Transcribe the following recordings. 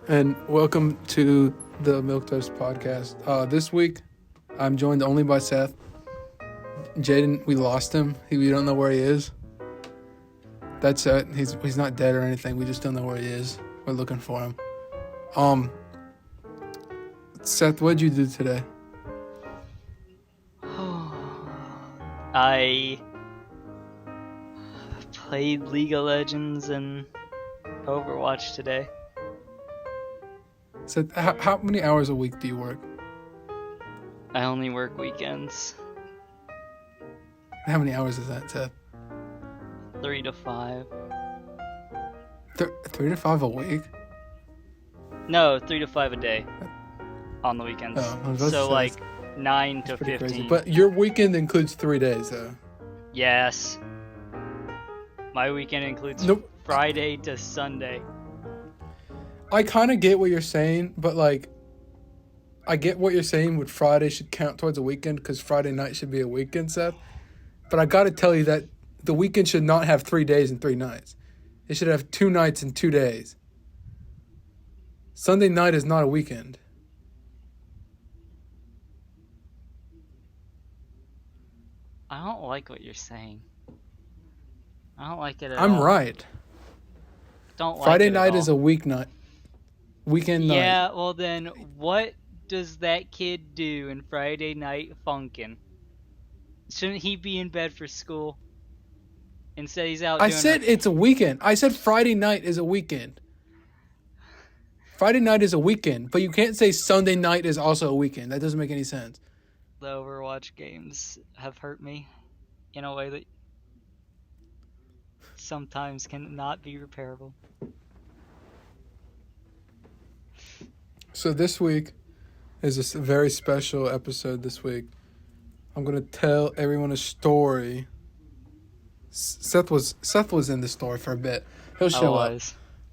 and welcome to the Milk Toast Podcast. This week, I'm joined only by Seth. Jaden, we lost him. We don't know where he is. That's it. He's not dead or anything. We just don't know where he is. We're looking for him. Seth, what'd you do today? I played League of Legends and Overwatch today. Seth, how many hours a week do you work? I only work weekends. How many hours is that, Seth? 3 to 5. 3 to 5 a week? No, 3 to 5 a day on the weekends. So like 9 to 15. Crazy. But your weekend includes 3 days, though. Yes. My weekend includes Friday to Sunday. I kind of get what you're saying, but like, I get what you're saying with Friday should count towards a weekend because Friday night should be a weekend, Seth. But I got to tell you that the weekend should not have 3 days and 3 nights. It should have 2 nights and 2 days. Sunday night is not a weekend. I don't like what you're saying. I don't like it at all. I'm right. Don't like Friday it night at all. is a weekend night. Yeah, well then, what does that kid do in Friday night funkin'? Shouldn't he be in bed for school? Instead, he's out I doing said it's a weekend. I said Friday night is a weekend. Friday night is a weekend, but you can't say Sunday night is also a weekend. That doesn't make any sense. The Overwatch games have hurt me in a way that sometimes cannot be repairable. So this week is a very special episode this week. I'm going to tell everyone a story. Seth was in the story for a bit. He'll show up.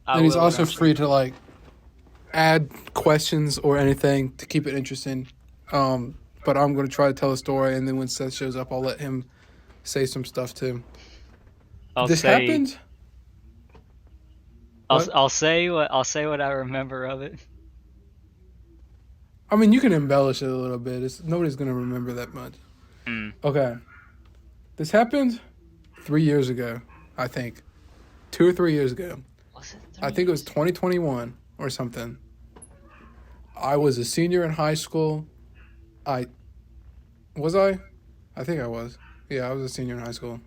And he's also free to like add questions or anything to keep it interesting. But I'm going to try to tell a story, and then when Seth shows up, I'll let him say some stuff too. This happened? I'll say what I remember of it. I mean, you can embellish it a little bit. Nobody's going to remember that much. Okay. This happened 3 years ago, I think. 2 or 3 years ago. Was it 3 I think it was 2021 or something. I was a senior in high school. Was I? I think I was. Yeah, I was a senior in high school.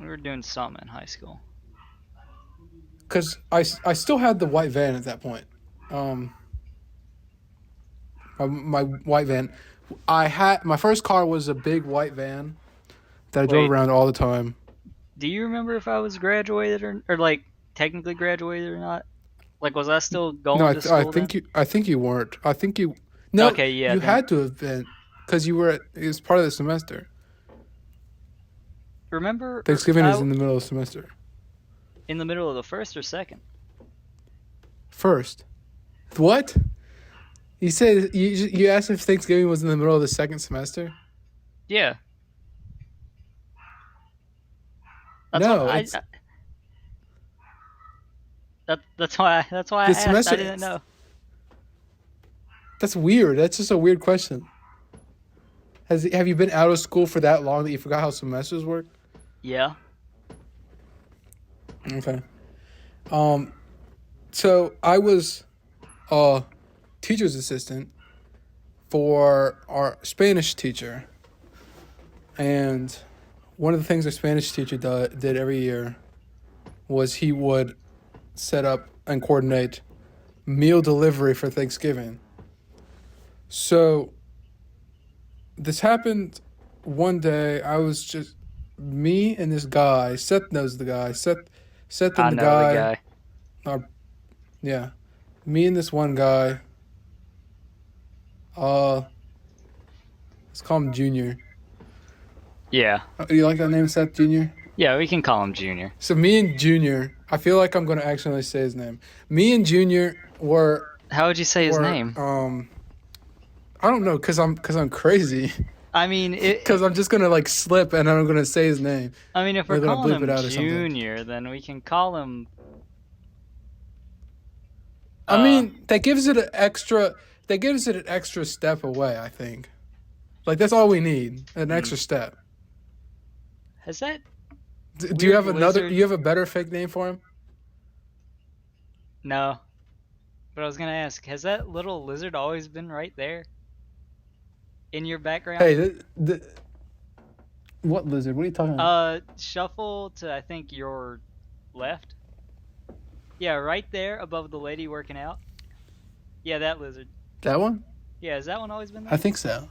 We were doing something in high school. Because I still had the white van at that point. My white van. My first car was a big white van that I drove around all the time. Do you remember if I was graduated or like technically graduated or not? Like, was I still going to school? I think you weren't. I think you. No. Okay, yeah. You had to have been because you were. It was part of the semester. Remember? Thanksgiving is in the middle of the semester. In the middle of the first or second? First. What? You said you asked if Thanksgiving was in the middle of the second semester? Yeah. That's why I asked. Semester, I didn't know. That's weird. That's just a weird question. Have you been out of school for that long that you forgot how semesters work? Yeah. Okay. So I was a teacher's assistant for our Spanish teacher. And one of the things our Spanish teacher did every year was he would set up and coordinate meal delivery for Thanksgiving. So this happened one day. I was just me and this guy. Seth knows the guy. Seth and the guy. Yeah, me and this one guy. Let's call him Junior. Yeah. Do you like that name, Seth Junior? Yeah, we can call him Junior. So me and Junior, I feel like I'm going to accidentally say his name. Me and Junior were. How would you say his name? I don't know, cause I'm crazy. I mean, because I'm just gonna like slip and I'm gonna say his name. I mean, if we're calling him Junior, then we can call him I mean, that gives it an extra. That gives it an extra step away. I think. Like that's all we need, an hmm. extra step. Has that Do you weird have another? lizard? You have a better fake name for him? No, but I was gonna ask, has that little lizard always been right there in your background? Hey, what lizard? What are you talking about? Shuffle to I think your left. Yeah, right there above the lady working out. Yeah, that lizard. That one? Yeah, has that one always been I there? think so.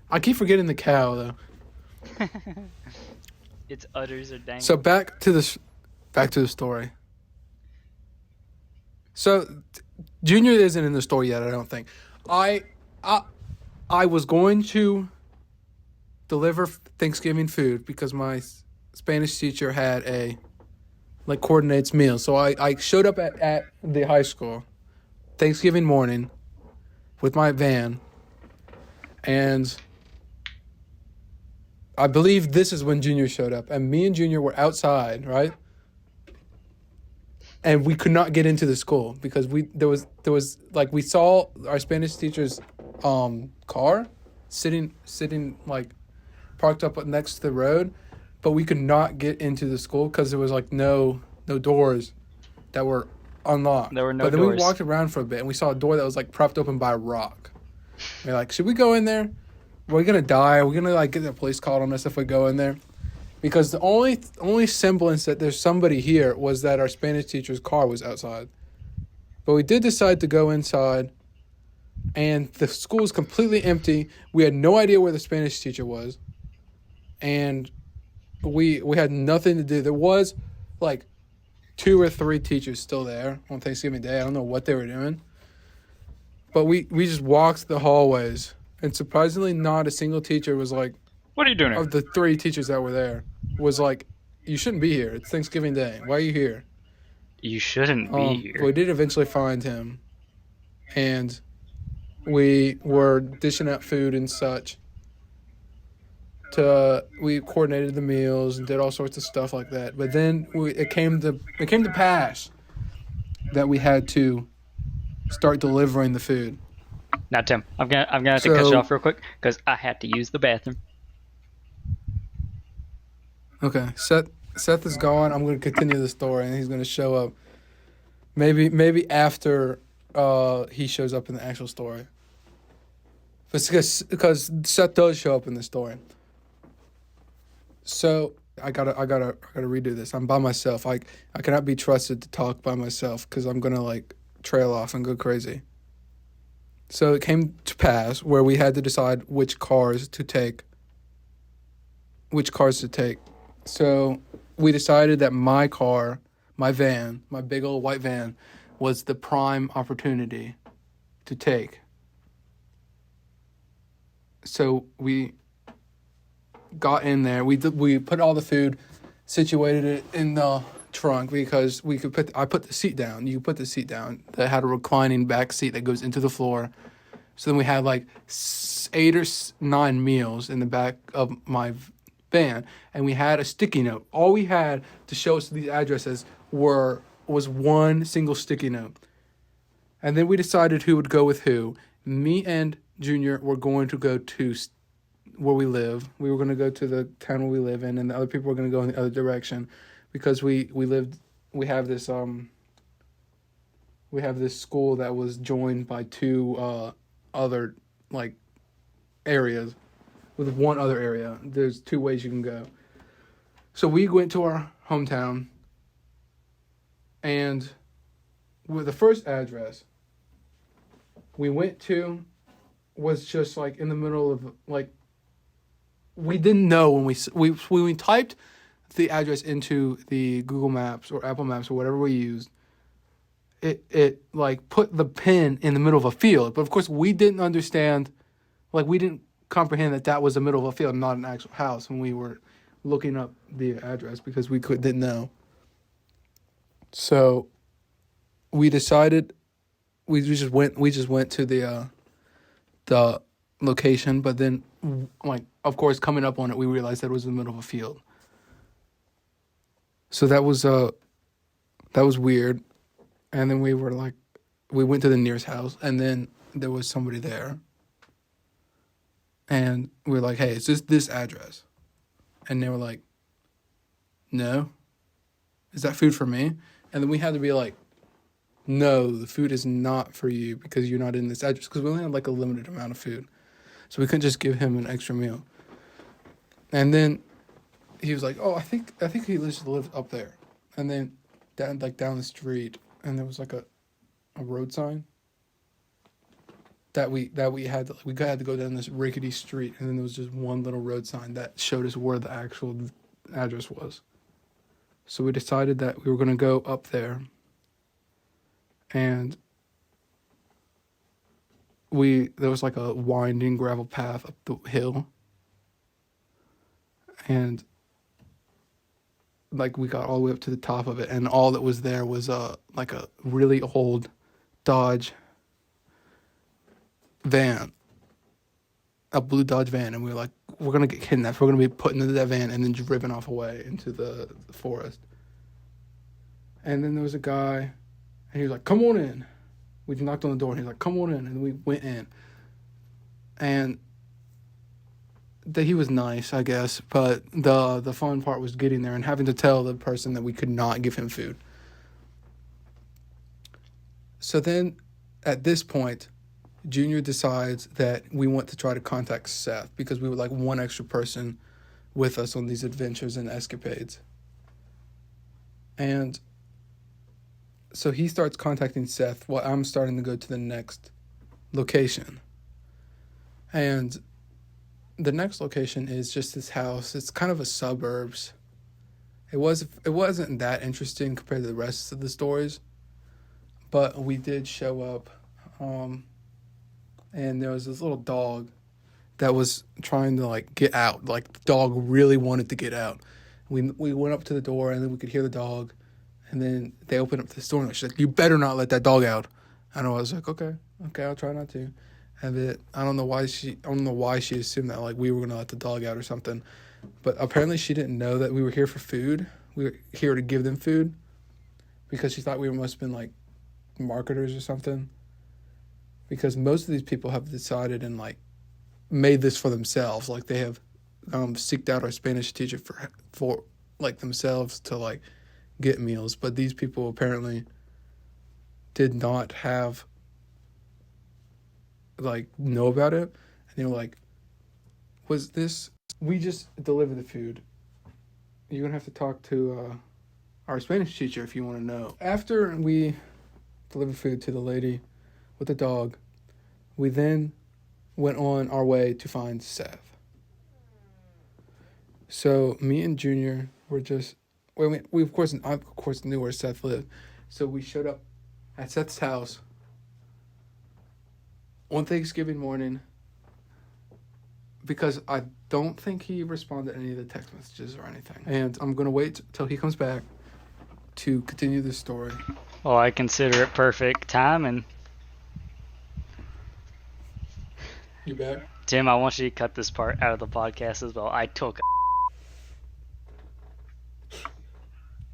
I keep forgetting the cow though. Its udders are So dangling. back to the story. So Junior isn't in the story yet. I don't think. I I I was going to deliver Thanksgiving food because my Spanish teacher had a like coordinates meals. So I showed up at the high school Thanksgiving morning with my van, and I believe this is when Junior showed up, and me and Junior were outside, right? And we could not get into the school because there was like we saw our Spanish teacher's car sitting like parked up next to the road, but we could not get into the school because there was like no doors that were unlocked. There were no But then doors. we walked around for a bit and we saw a door that was like propped open by a rock. We're like, should we go in there? We're gonna die. We're gonna like get the police called on us if we go in there. Because the only semblance that there's somebody here was that our Spanish teacher's car was outside. But we did decide to go inside, and the school was completely empty. We had no idea where the Spanish teacher was, and we had nothing to do. There was like 2 or 3 teachers still there on Thanksgiving Day. I don't know what they were doing. But we just walked the hallways, and surprisingly not a single teacher was like, What are you doing here? of the 3 teachers that were there, was like, you shouldn't be here. It's Thanksgiving Day. Why are you here? You shouldn't be here. But we did eventually find him, and we were dishing out food and such. We coordinated the meals and did all sorts of stuff like that. But then it came to pass that we had to start delivering the food. Now, Tim, I'm gonna have to cut you off real quick because I had to use the bathroom. Okay, Seth is gone. I'm going to continue the story, and he's going to show up. Maybe after he shows up in the actual story. But because Seth does show up in the story. So I gotta redo this. I'm by myself. I cannot be trusted to talk by myself because I'm gonna like trail off and go crazy. So it came to pass where we had to decide which cars to take. So we decided that my car, my van, my big old white van, was the prime opportunity to take. So we got in there. We put all the food, situated it in the trunk because I put the seat down. You put the seat down. That had a reclining back seat that goes into the floor. So then we had like 8 or 9 meals in the back of my van, and we had a sticky note. All we had to show us these addresses was one single sticky note. And then we decided who would go with who. Me and Junior were going to go to where we live. We were going to go to the town where we live in, and the other people were going to go in the other direction because we have this school that was joined by 2 other like areas. With one other area, there's 2 ways you can go. So we went to our hometown, and with the first address we went to was just like in the middle of like, we didn't know when we typed the address into the Google Maps or Apple Maps or whatever we used. It like put the pin in the middle of a field, but of course we didn't understand, like we didn't comprehend that was the middle of a field, not an actual house when we were looking up the address because we didn't know. So we decided we just went to the location, but then like of course coming up on it we realized that it was in the middle of a field. So that was weird. And then we were like, we went to the nearest house, and then there was somebody there. And we were like, hey, is this address? And they were like, no. Is that food for me? And then we had to be like, no, the food is not for you because you're not in this address. Because we only had like a limited amount of food. So we couldn't just give him an extra meal. And then he was like, oh, I think he lives up there. And then down the street, and there was like a road sign that we had to go down this rickety street, and then there was just one little road sign that showed us where the actual address was. So we decided that we were going to go up there, and there was like a winding gravel path up the hill, and like we got all the way up to the top of it, and all that was there was like a really old Dodge van, a blue Dodge van, and we were like, we're gonna get kidnapped. We're gonna be put into that van and then driven off away into the forest. And then there was a guy, and he was like, come on in. We knocked on the door, and he was like, come on in, and we went in. And he was nice, I guess, but the fun part was getting there and having to tell the person that we could not give him food. So then, at this point, Junior decides that we want to try to contact Seth because we would like one extra person with us on these adventures and escapades. And so he starts contacting Seth while I'm starting to go to the next location. And the next location is just this house. It's kind of a suburbs. It wasn't that interesting compared to the rest of the stories, but we did show up. And there was this little dog that was trying to like get out. Like the dog really wanted to get out. We went up to the door, and then we could hear the dog, and then they opened up the door, and she's like, "You better not let that dog out." And I was like, "Okay, I'll try not to." And then I don't know why she assumed that like we were gonna let the dog out or something, but apparently she didn't know that we were here for food. We were here to give them food, because she thought we must have been like marketers or something. Because most of these people have decided and like made this for themselves. Like they have seeked out our Spanish teacher for like themselves to like get meals. But these people apparently did not have like know about it. And they were like, we just deliver the food. You're going to have to talk to our Spanish teacher if you want to know. After we delivered food to the lady with the dog, we then went on our way to find Seth. So me and Junior were just, we of course knew where Seth lived. So we showed up at Seth's house on Thanksgiving morning, because I don't think he responded to any of the text messages or anything. And I'm going to wait till he comes back to continue this story. Well, I consider it perfect timing. You back? Tim, I want you to cut this part out of the podcast as well. I took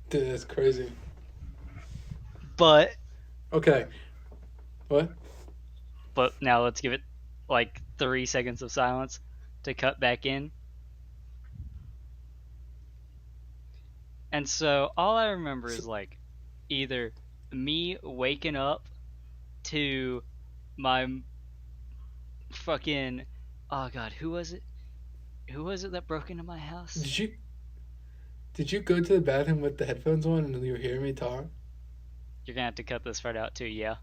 Dude, that's crazy. But Okay. What? But now let's give it like 3 seconds of silence to cut back in. And so all I remember is like either me waking up to my fucking, oh god, who was it that broke into my house? Did you go to the bathroom with the headphones on and you were hearing me talk? You're gonna have to cut this part out too, yeah.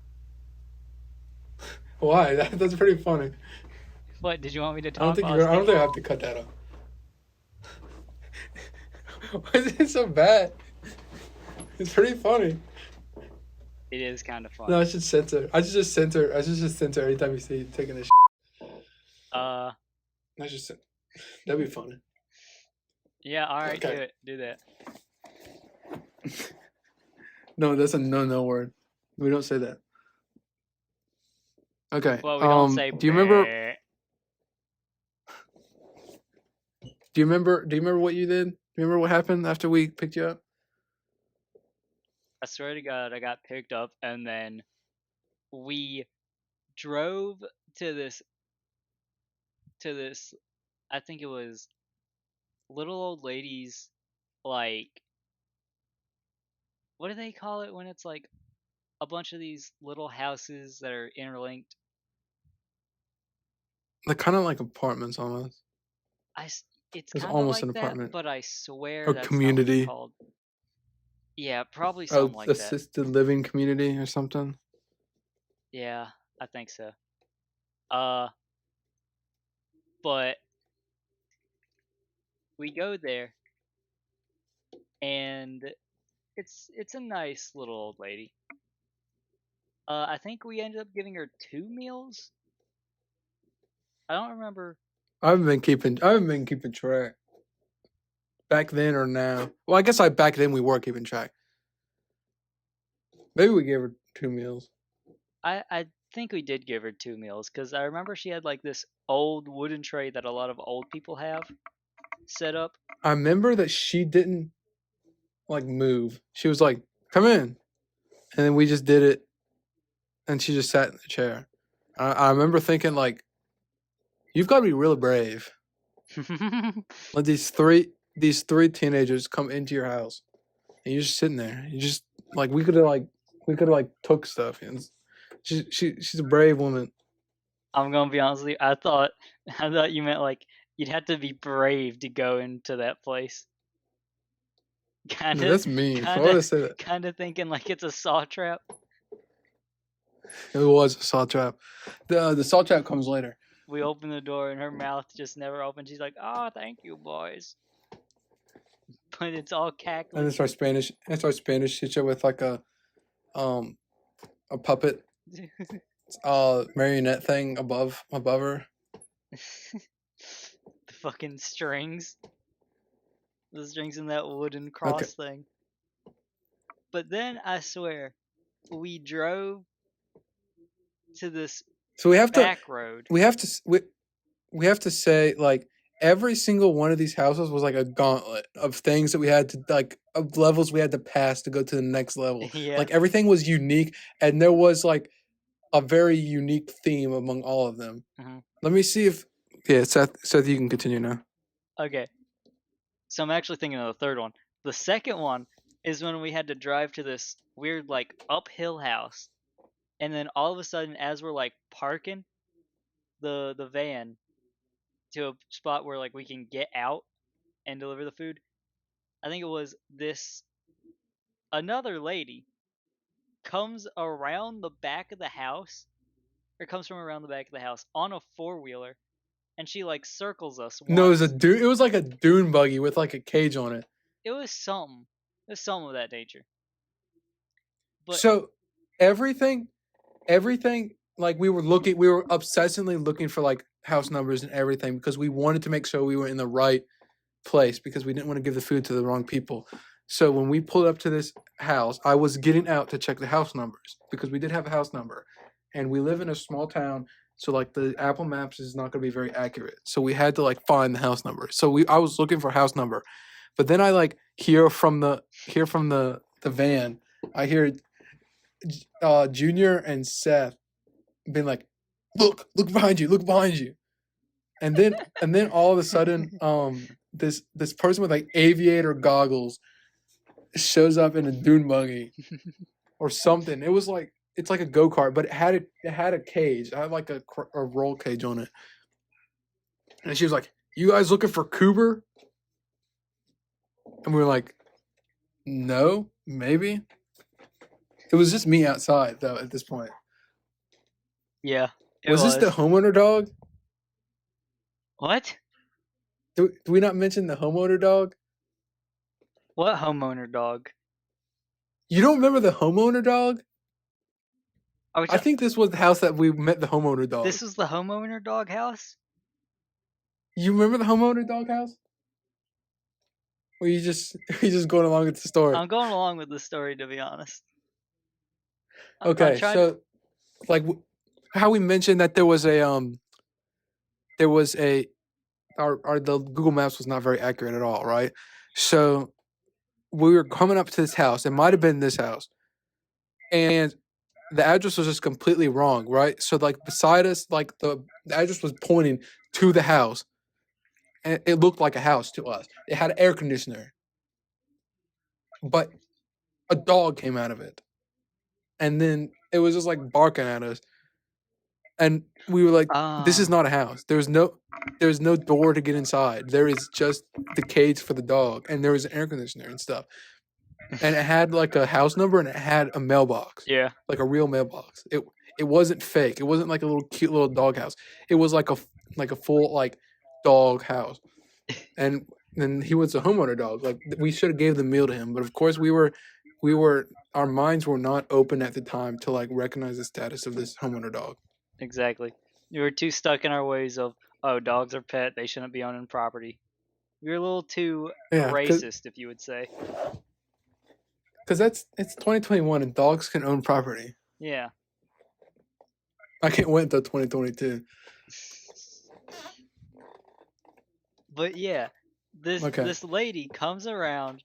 Why? That's pretty funny. What, did you want me to talk? I don't think I have to cut that out. Why is it so bad? It's pretty funny. It is kind of funny. No, I should censor. I should just censor every time you see you taking this. I should. That'd be funny. Yeah, all right, Okay. do that. No, that's a no word. We don't say that. Okay. Well, we don't say. Do you remember? Do you remember what you did? Do you remember what happened after we picked you up? I swear to God, I got picked up, and then we drove to this I think it was little old ladies, like, what do they call it when it's like a bunch of these little houses that are interlinked? They're kind of like apartments almost. It's It's kind of almost like an that, apartment but I swear or that's not what they're community. called. Yeah, probably Oh, something like that. assisted living community or something. Yeah, I think so. Uh, but we go there, and it's a nice little old lady. I think we ended up giving her 2 meals. I don't remember. I haven't been keeping track back then or now. Well, I guess back then we were keeping track. Maybe we gave her 2 meals. I think we did give her 2 meals because I remember she had like this old wooden tray that a lot of old people have set up. I remember that she didn't like move. She was like, "Come in," and then we just did it, and she just sat in the chair. I remember thinking like, "You've got to be really brave." Like these three teenagers come into your house, and you're just sitting there. You just like we could have like took stuff, and she's a brave woman. I'm gonna be honest with you. I thought you meant like you'd have to be brave to go into that place. Kind No, of, that's mean. Why kind would I of, say that? kind of thinking like it's a saw trap. It was a saw trap. The saw trap comes later. We open the door and her mouth just never opens. She's like, "Oh, thank you, boys," but it's all And cackling. it's our Spanish. It's our Spanish teacher with like um a puppet marionette thing above her. The fucking strings, the strings in that wooden Okay, cross thing. But then I swear, we drove to this so back road. we have to we have to say like every single one of these houses was like a gauntlet of things that we had to like of levels we had to pass to go to the next level. Yeah. Like everything was unique, and there was like a very unique theme among all of them. Mhm. Let me see if yeah, Seth, you can continue now. Okay. So I'm actually thinking of the third one. The second one is when we had to drive to this weird like uphill house, and then all of a sudden, as we're like parking the van to a spot where like we can get out and deliver the food, I think it was this another lady comes around the back of the house, or comes from around the back of the house on a 4-wheeler, and she like circles us No, once. it was like a dune buggy with like a cage on it. It was something. It was something of that nature. But So everything everything like we were obsessively looking for like house numbers and everything because we wanted to make sure we were in the right place because we didn't want to give the food to the wrong people. So when we pulled up to this house, I was getting out to check the house numbers because we did have a house number, and we live in a small town, so like the Apple Maps is not going to be very accurate. So we had to like find the house number. So I was looking for house number, but then I like hear from the van. I hear Junior and Seth being like, look behind you, look behind you." And then all of a sudden, this person with like aviator goggles shows up in a dune buggy or something. It was like it's like a go kart, but it had a cage. It had like a roll cage on it. And she was like, "You guys looking for Cooper?" And we were like, "No, maybe." It was just me outside though at this point. yeah, it Was this the homeowner dog? What? Do we not mention the homeowner dog? What homeowner dog? You don't remember the homeowner dog? Are we I ta- think this was the house that we met the homeowner dog. this was the homeowner dog house? You remember the homeowner dog house? Or you just going along with the story? I'm going along with the story, to be honest. I'm Okay, trying to. so like how we mentioned that there was a our the Google Maps was not very accurate at all, right? So we were coming up to this house. It might have been this house, and the address was just completely wrong, right? So like beside us, like the address was pointing to the house, and it looked like a house to us. It had an air conditioner, but a dog came out of it, and then it was just like barking at us, and we were like, "This is Ah, not a house. There's no door to get inside. There is just the cage for the dog, and there was an air conditioner and stuff." And it had like a house number and it had a mailbox, yeah, like a real mailbox. It wasn't fake. It wasn't like a little cute little dog house. It was like a full like dog house. And then he was a homeowner dog. Like we should have gave the meal to him, but of course we were our minds were not open at the time to like recognize the status of this homeowner dog. exactly. We were too stuck in our ways of, oh, dogs are pet, they shouldn't be owning property. We were a little too Yeah, racist, if you would say. because it's 2021 and dogs can own property. Yeah. I can't wait until 2022. But yeah, this Okay. this lady comes around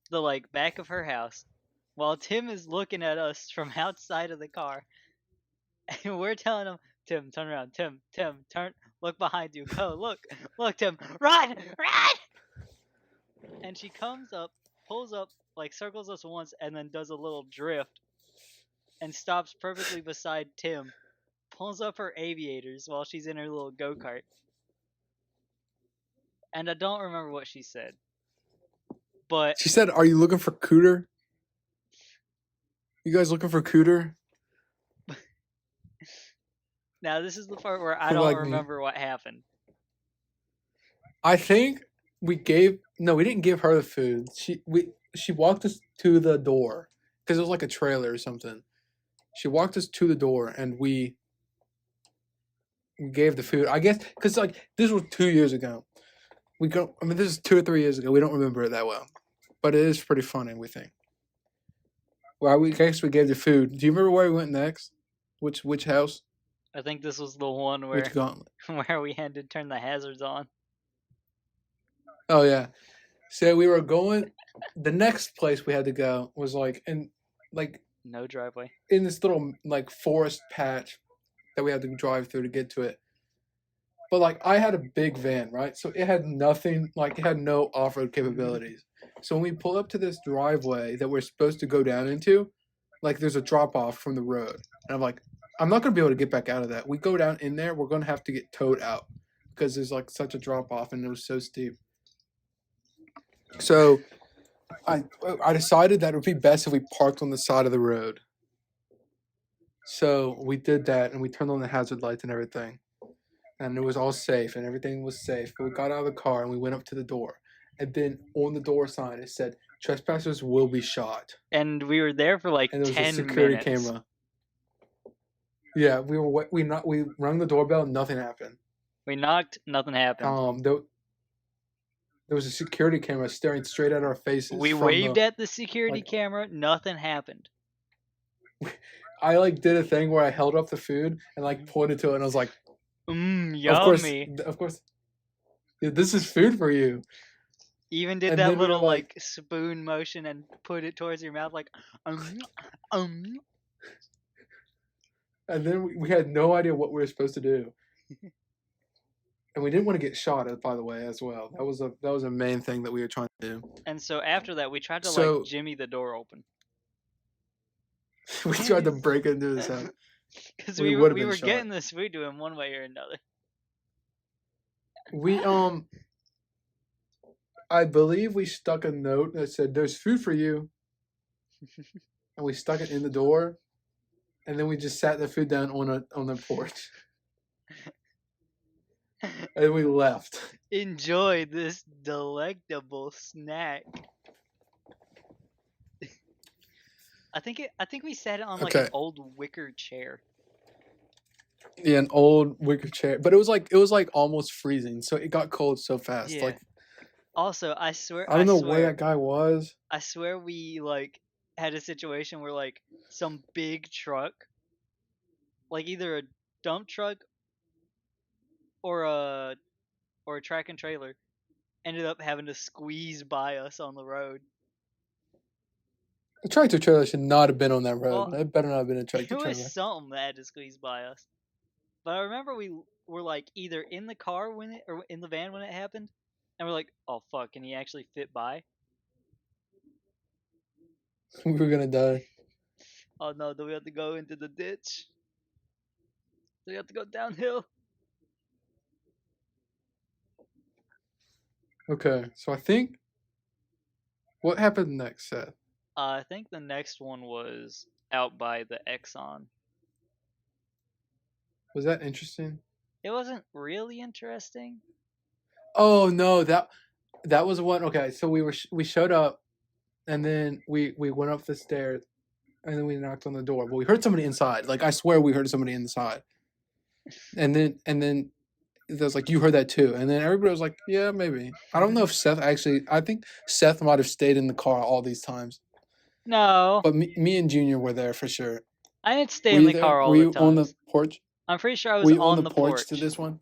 the like back of her house while Tim is looking at us from outside of the car, and we're telling him, Tim, turn around, Tim, turn, look behind you, go, look, Tim, run, run! And she comes up, pulls up, like circles us once, and then does a little drift and stops perfectly beside Tim, pulls up her aviators while she's in her little go kart. And I don't remember what she said, but She said, "Are you looking for Cooter? You guys looking for Cooter?" now this is the part where I We're don't like, remember what happened. I think we didn't give her the food. She walked us to the door because it was like a trailer or something. She walked us to the door and we gave the food. I guess because like this was 2 years ago. I mean, this is 2 or 3 years ago. We don't remember it that well, but it is pretty funny. We think. Well, we guess we gave the food. Do you remember where we went next? Which house? I think this was the one Which where gauntlet? where we had to turn the hazards on. Oh yeah. So we were going. The next place we had to go was like No driveway. in this little like forest patch that we had to drive through to get to it. But like I had a big van, right? So it had nothing, like it had no off-road capabilities. So when we pull up to this driveway that we're supposed to go down into, like there's a drop off from the road. And I'm like, I'm not gonna be able to get back out of that. We go down in there, we're gonna have to get towed out because there's like such a drop off and it was so steep. So I I decided that it would be best if we parked on the side of the road. So we did that and we turned on the hazard lights and everything. And it was all safe and everything was safe. But we got out of the car and we went up to the door. And then on the door sign it said trespassers will be shot. And we were there for like And there was a 10 security minutes. camera. Yeah, we rung the doorbell, nothing happened. We knocked, nothing happened. There was a security camera staring straight at our faces. We waved at the security camera, nothing happened. I like did a thing where I held up the food and like pointed to it and I was like, Yummy. of course, yeah, this is food for you. Even did And that then we were little like- spoon motion and put it towards your mouth like um. And then we had no idea what we were supposed to do. And we didn't want to get shot at, by the way, as well. That was a main thing that we were trying to do. And so after that we tried to So- like jimmy the door open. We tried to break into his house. Because We we would've were been shot. getting this food to him one way or another. We I believe we stuck a note that said "There's food for you," and we stuck it in the door, and then we just sat the food down on the porch, and we left. Enjoy this delectable snack. I think we sat it on like an Okay. old wicker chair. Yeah, an old wicker chair, but it was like almost freezing, so it got cold so fast. Yeah. Like Also, I swear I don't know where that guy was. I swear we like had a situation where like some big truck, like either a dump truck or a track and trailer, ended up having to squeeze by us on the road. A tractor trailer should not have been on that road. Well, That better not have been a it tractor was trailer. something that had to squeeze by us. But I remember we were like either in the car when it or in the van when it happened, and we're like, "Oh fuck, can he actually fit by?" We were gonna die. Oh no, do we have to go into the ditch? Do we have to go downhill? Okay, so I think what happened next, Seth? I think the next one was out by the Exxon. Was that interesting? It wasn't really interesting. Oh no, that was one. Okay, so we showed up, and then we went up the stairs, and then we knocked on the door. But we heard somebody inside. Like I swear, we heard somebody inside. And then it was like you heard that too. And then everybody was like, yeah, maybe. I don't know if Seth actually. I think Seth might have stayed in the car all these times. No, But me and Junior were there for sure. I didn't stay Were in you the there? car Were all the you on the times. porch? I'm pretty sure I Were was you on on the the porch to porch. this one?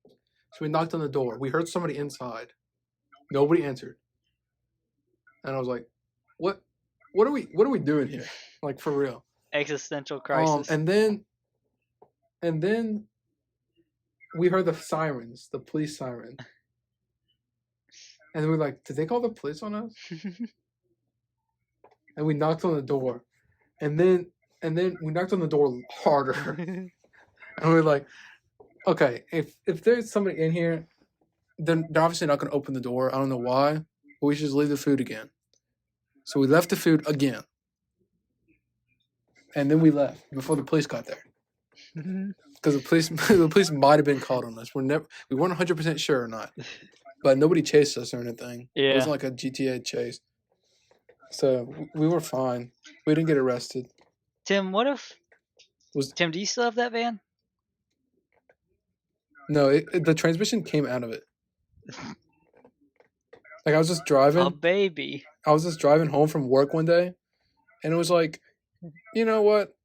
So we knocked on the door. We heard somebody inside. Nobody answered. And I was like, "What? What are we doing here? Like for real?" Existential crisis. And then we heard the sirens, the police siren, and then we're like, "Did they call the police on us?" And we knocked on the door, and then we knocked on the door harder, and we're like, "Okay, if there's somebody in here, then they're obviously not going to open the door. I don't know why, but we should just leave the food again." So we left the food again, and then we left before the police got there. Because the police might have been called on us. We weren't 100% sure or not, but nobody chased us or anything. It Yeah. wasn't like a GTA chase, so we were fine. We didn't get arrested. Tim, what if Was Tim? Do you still have that van? no, the transmission came out of it. Like I was just A driving. baby. I was just driving home from work one day, and it was like, you know what?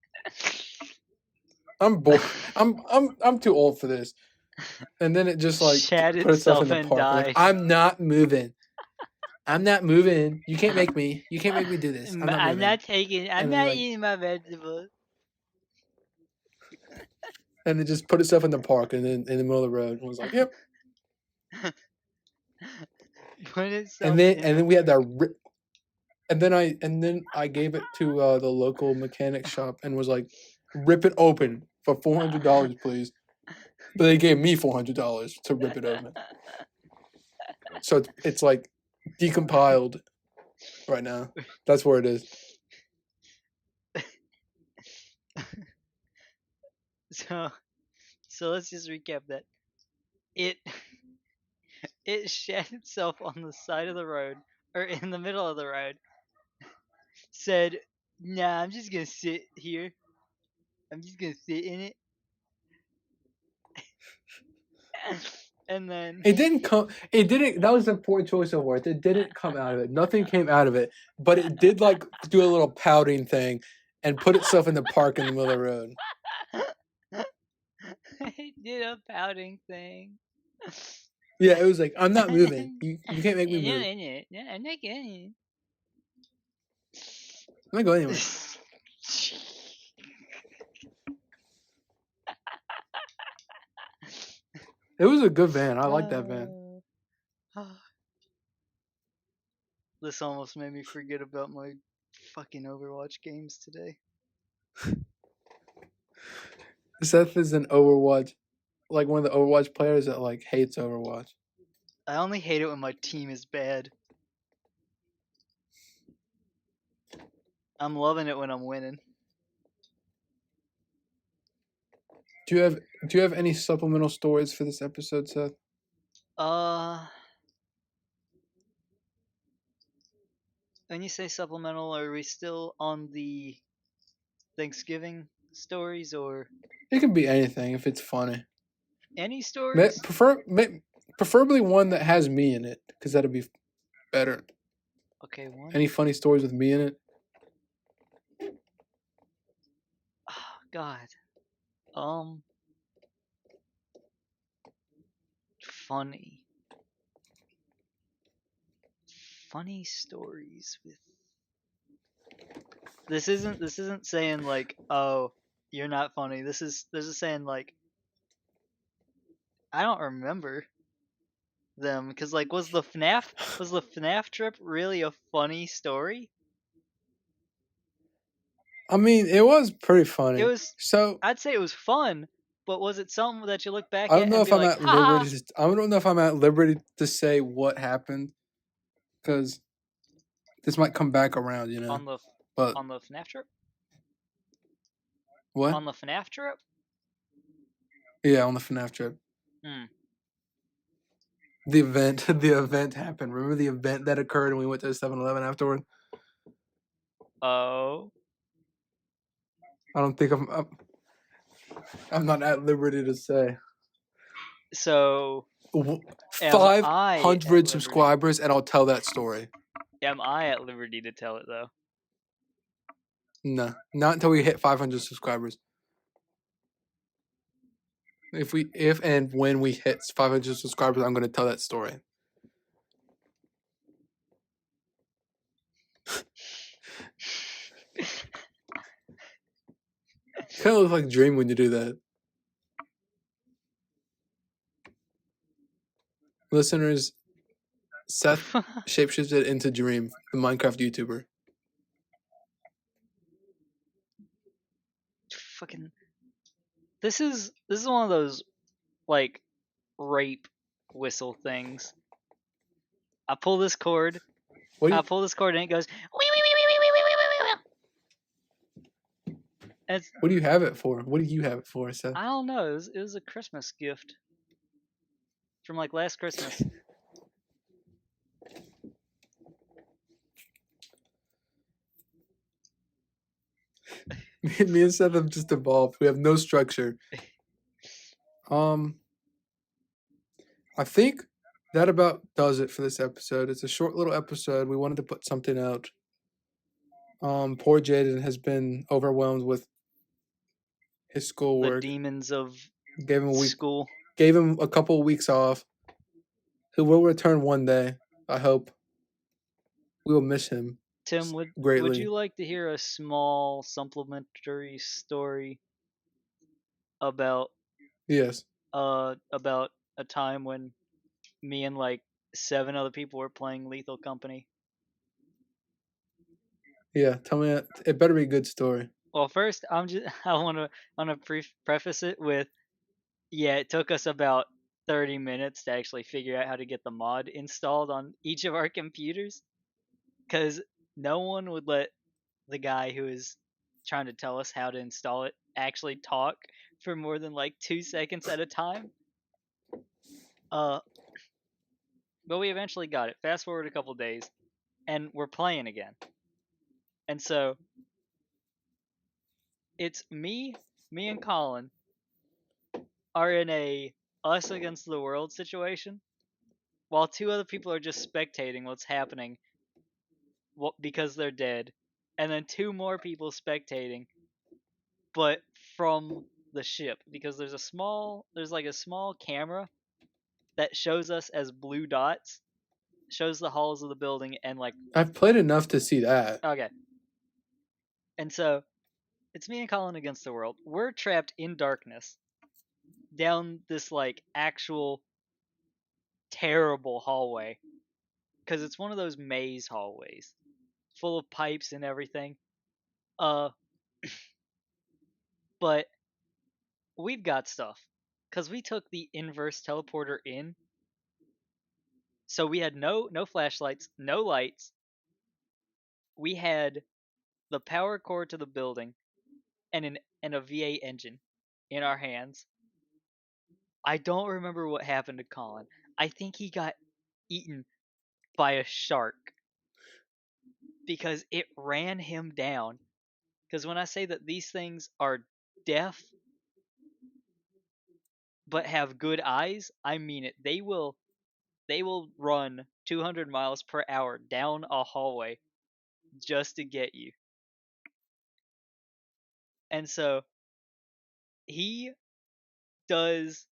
I'm bored. I'm too old for this. And then it just like Shat put itself in the and park. I'm died. like, I'm not moving. I'm not moving. You can't make me. You can't make me do this. I'm not moving. I'm And not like, eating my vegetables. and it just put itself in the park and then in the middle of the road. And was like, yep. Put itself And then in we had that. And then I gave it to the local mechanic shop and was like, rip it open for $400, please. But they gave me $400 to rip it open. So it's like decompiled right now. That's where it is. So let's just recap that. It shat itself on the side of the road or in the middle of the road. Said, "Nah, I'm just gonna sit here. I'm just gonna sit in it." And then It didn't come. It didn't. That was a poor choice of words. It didn't come out of it. Nothing came out of it. But it did like do a little pouting thing, and put itself in the park in the middle of the road. it did a pouting thing. Yeah, it was like, I'm not moving. You can't make me move. Yeah, I'm not going. I'm not going anywhere. It was a good van. I like that van. This almost made me forget about my fucking Overwatch games today. Seth is an Overwatch, like one of the Overwatch players that like hates Overwatch. I only hate it when my team is bad. I'm loving it when I'm winning. Do you have any supplemental stories for this episode, Seth? When you say supplemental, are we still on the Thanksgiving stories or It can be anything if it's funny. any stories? Preferably one that has me in it, because that'll be better. Okay, one. Any funny stories with me in it? Oh, God. Funny stories with This isn't saying like, oh, you're not funny. This is saying like, I don't remember them because like, was the FNAF trip really a funny story? I mean, it was pretty It funny. was. So I'd say it was fun, but was it something that you look back I don't at know and if be I'm like, at ha? liberty. I don't know if I'm at liberty to say what happened because this might come back around, you know. On the But on the FNAF trip? what? On the FNAF trip? Yeah, on the FNAF trip, Hmm. the event, the event happened. Remember the event that occurred, and we went to 7-Eleven afterward. Oh. I don't think I'm not at liberty to say. So am Five I at hundred liberty? subscribers, and I'll tell that story. Am I at liberty to tell it though? No, not until we hit 500 subscribers. If and when we hit 500 subscribers, I'm going to tell that story. Kind of looks like Dream when you do that. Listeners, Seth shapeshifted into Dream, the Minecraft YouTuber. Fucking. This is one of those like rape whistle things. I pull this cord. What do I you pull this cord and it goes. Wee, wee, wee, wee, wee, wee, wee, wee, wee, wee. And it's, What do you have it for? What do you have it for, Seth? I don't know. It was a Christmas gift from like last Christmas. Me and Seth have just evolved. We have no structure. I think that about does it for this episode. It's a short little episode. We wanted to put something out. Poor Jaden has been overwhelmed with his The schoolwork. demons of Gave him a week. school. Gave him a couple of weeks off. He will return one day. I hope. We will miss him Tim, would greatly. you like to hear a small supplementary story about Yes. about a time when me and like 7 other people were playing Lethal Company? Yeah. Tell me. It better be a good story. Well, first I want to preface it with, yeah, it took us about 30 minutes to actually figure out how to get the mod installed on each of our computers cuz no one would let the guy who is trying to tell us how to install it actually talk for more than like 2 seconds at a time. Uh but we eventually got it. Fast forward a couple days and we're playing again. And so it's me and Colin are in a us against the world situation, while 2 other people are just spectating what's happening because they're dead, and then 2 more people spectating, but from the ship because there's like a small camera that shows us as blue dots, shows the halls of the building, and like, I've played enough to see that. okay. And so it's me and Colin against the world. We're trapped in darkness down this like actual terrible hallway because it's one of those maze hallways full of pipes and everything. Uh, but we've got stuff because we took the inverse teleporter in, so we had no flashlights, no lights. We had the power cord to the building and a V8 engine in our hands. I don't remember what happened to Colin. I think he got eaten by a shark because it ran him down. Because when I say that these things are deaf but have good eyes, I mean it. They will run 200 miles per hour down a hallway just to get you. And so he does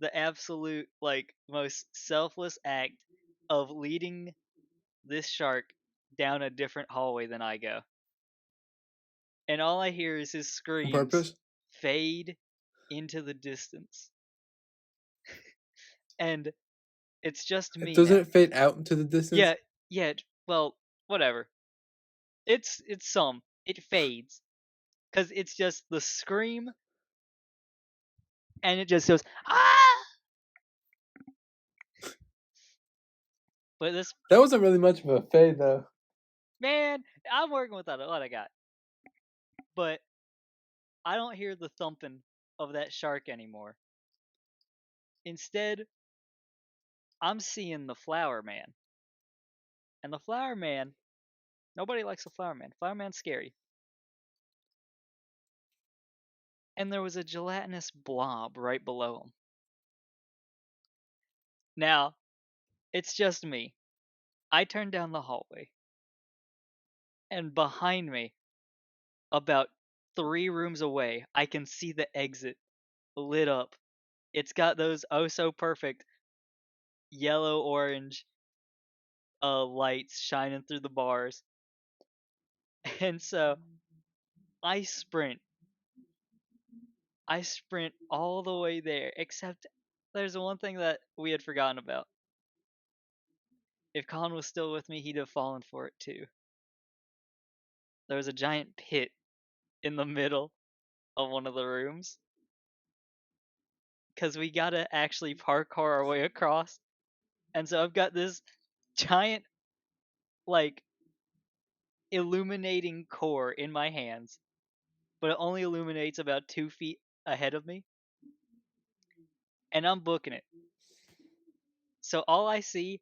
the absolute like most selfless act of leading this shark down a different hallway than I go. and all I hear is his On screams purpose? fade into the distance. And it's just me Doesn't now. it fade out into the distance? Yeah, well, whatever. It's some. It fades. Cause it's just the scream and it just goes, ah! But this, That wasn't really much of a fade, though. man, I'm working with what I got. But I don't hear the thumping of that shark anymore. Instead, I'm seeing the flower man. And the flower man, nobody likes the flower man. Flower man's scary. And there was a gelatinous blob right below him. Now, it's just me. I turn down the hallway. And behind me, about 3 rooms away, I can see the exit lit up. It's got those oh so perfect yellow orange lights shining through the bars. And so I sprint. I sprint all the way there, except there's one thing that we had forgotten about. If Colin was still with me, he'd have fallen for it too. There was a giant pit in the middle of one of the rooms. Because we gotta actually parkour our way across. And so I've got this giant, like, illuminating core in my hands, but it only illuminates about 2 feet ahead of me. And I'm booking it. So all I see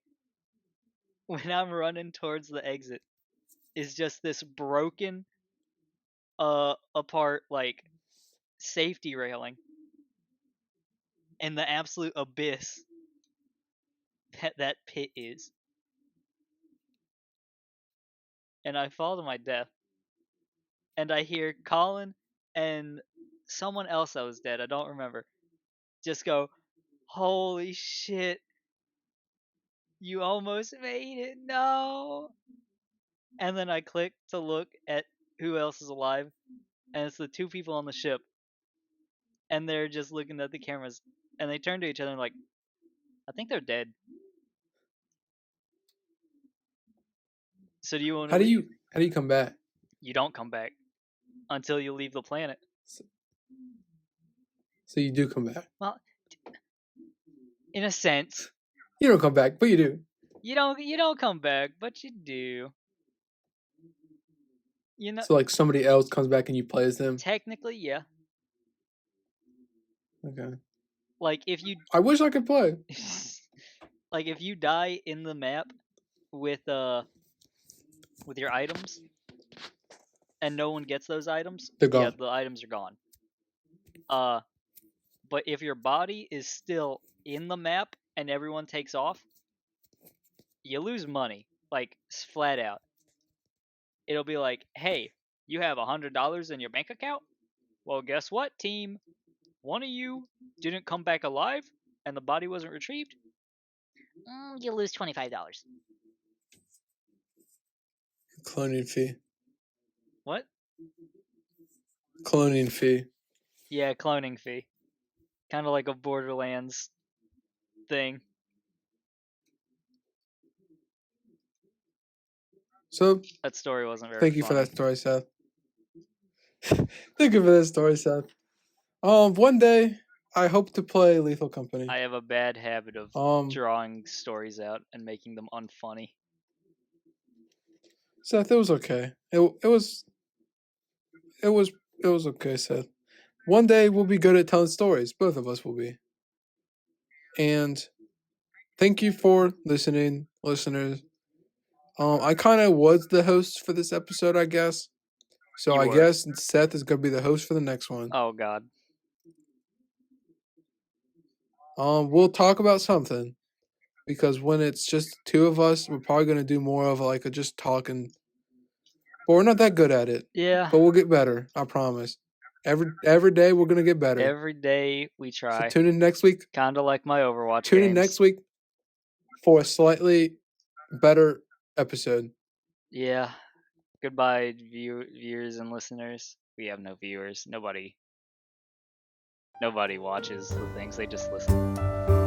when I'm running towards the exit is just this broken, apart, like, safety railing and the absolute abyss that pit is. And I fall to my death. And I hear Colin and someone else that was dead, I don't remember, just go, holy shit, you almost made it, no. And then I click to look at who else is alive, and it's the 2 people on the ship. And they're just looking at the cameras, and they turn to each other and like, I think they're dead. So do you want to How do leave? you come back? You don't come back until you leave the planet. So you do come back. Well, in a sense, You don't come back, but you do. you don't come back, but you do. You know, So like somebody else comes back and you play as them. technically, yeah. Okay. Like if you I wish I could play. like if you die in the map with your items and no one gets those items, They're yeah, gone. the items are gone. But if your body is still in the map and everyone takes off, you lose money, like flat out. It'll be like, hey, you have $100 in your bank account? Well, guess what, team? One of you didn't come back alive and the body wasn't retrieved. You lose $25. Cloning fee. What? Cloning fee. Yeah, cloning fee. Kind of like a Borderlands thing. So That story wasn't very thank you for funny. that story, Seth. Thank you for that story, Seth. One day I hope to play Lethal Company. I have a bad habit of drawing stories out and making them unfunny. Seth, it was okay. It was okay, Seth. One day we'll be good at telling stories. Both of us will be. And thank you for listening, listeners. I kind of was the host for this episode, I guess. So You I were. guess Seth is gonna be the host for the next one. Oh God. We'll talk about something because when it's just 2 of us, we're probably gonna do more of like a just talking. But we're not that good at it. Yeah. But we'll get better. I promise. Every day we're gonna get better. Every day we try. So tune in next week. Kinda like my Overwatch Tune games. in next week for a slightly better episode. Yeah. Goodbye, viewers and listeners. We have no viewers. Nobody watches the things. They just listen.